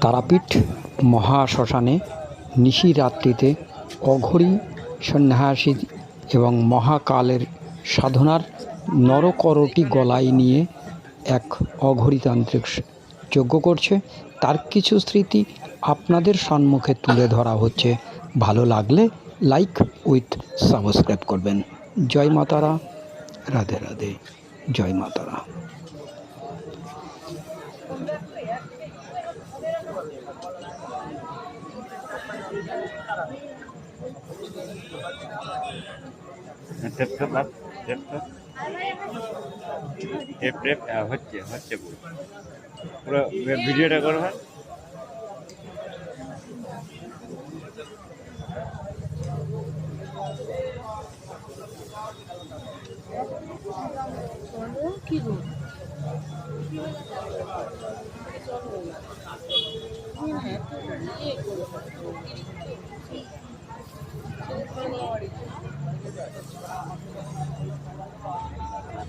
তারাপীঠ মহাশ্মশানে নিশিরাত্রিতে অঘোরী সন্ন্যাসী এবং মহাকালের সাধনার নরকরটি গলায় নিয়ে এক অঘোরীতান্ত্রিক যজ্ঞ করছে। তার কিছু স্মৃতি আপনাদের সম্মুখে তুলে ধরা হচ্ছে। ভালো লাগলে লাইক উইথ সাবস্ক্রাইব করবেন। জয় মাতারা, রাধে রাধে, জয় মাতারা। হচ্ছে পুরো ভিডিওটা করবেন। কি গো